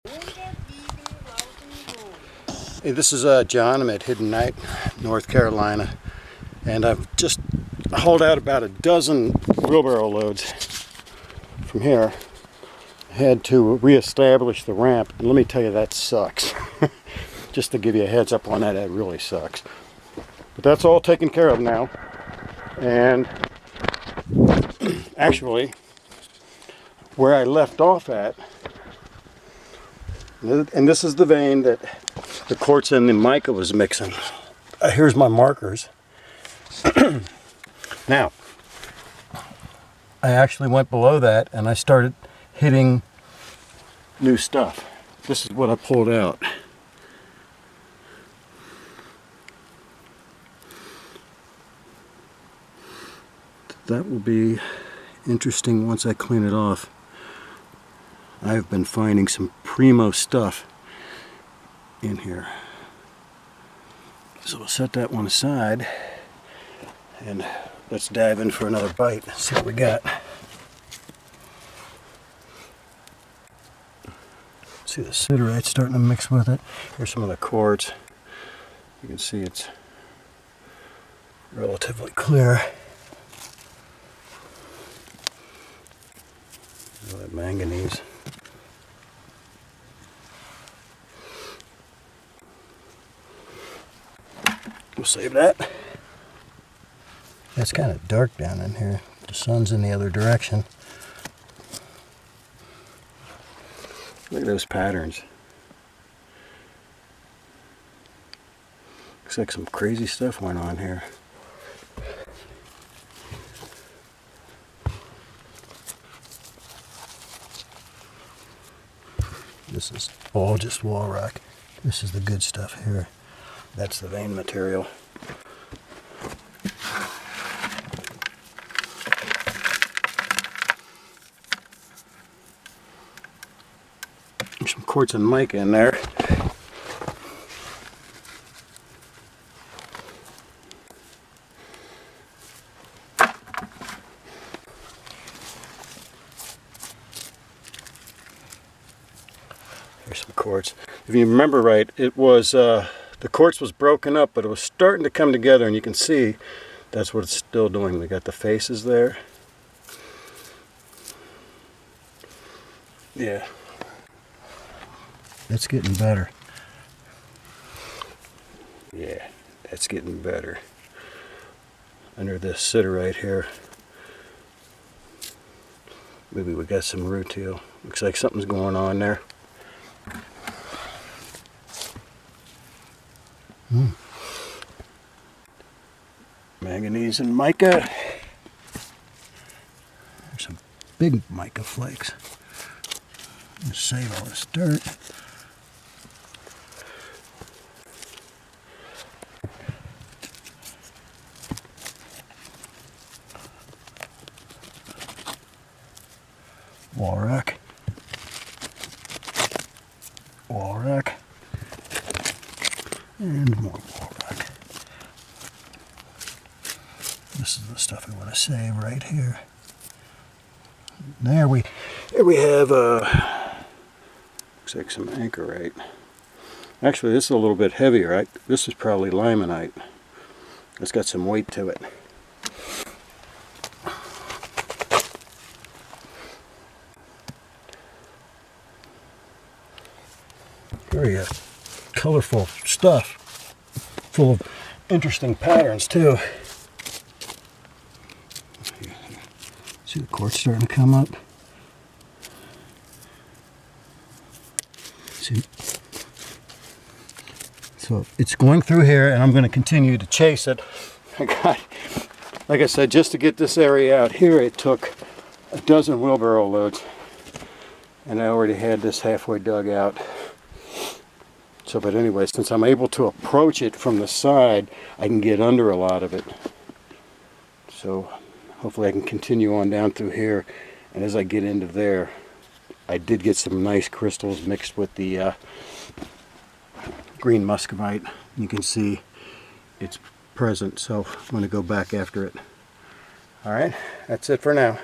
Hey, this is John. I'm at Hidden Night, North Carolina, and I've just hauled out about a dozen wheelbarrow loads from here. I had to reestablish the ramp, and let me tell you, that sucks. Just to give you a heads up on that, that really sucks. But that's all taken care of now, and actually, where I left off at, and this is the vein that the quartz and the mica was mixing. Here's my markers. Now, I actually went below that and I started hitting new stuff. This is what I pulled out. That will be interesting once I clean it off. I've been finding some primo stuff in here. So we'll set that one aside and let's dive in for another bite. See what we got. See the siderite starting to mix with it. Here's some of the quartz. You can see it's relatively clear. That manganese. We'll save that. It's kind of dark down in here. The sun's in the other direction. Look at those patterns. Looks like some crazy stuff went on here. This is all just wall rock. This is the good stuff here. That's the vein material. There's some quartz and mica in there. Here's some quartz. If you remember right, it was the quartz was broken up, but it was starting to come together, and you can see that's what it's still doing. We got the faces there. Yeah. It's getting better. Yeah, that's getting better. Under this siderite here, maybe we got some rutile. Looks like something's going on there. Manganese and mica. There's some big mica flakes. Let's save all this dirt. Wall rock. Wall rock. And more wall rock. This is the stuff we want to save right here. There we have looks like some anchorite. Actually, this is a little bit heavier. Right? This is probably limonite. It's got some weight to it. Very colorful stuff, full of interesting patterns too. See the quartz starting to come up. See, so it's going through here, and I'm going to continue to chase it. Like I said, just to get this area out here, it took a dozen wheelbarrow loads, and I already had this halfway dug out. So, but anyway, since I'm able to approach it from the side, I can get under a lot of it. So hopefully I can continue on down through here, and as I get into there, I did get some nice crystals mixed with the green muscovite. You can see it's present, so I'm going to go back after it. Alright, that's it for now.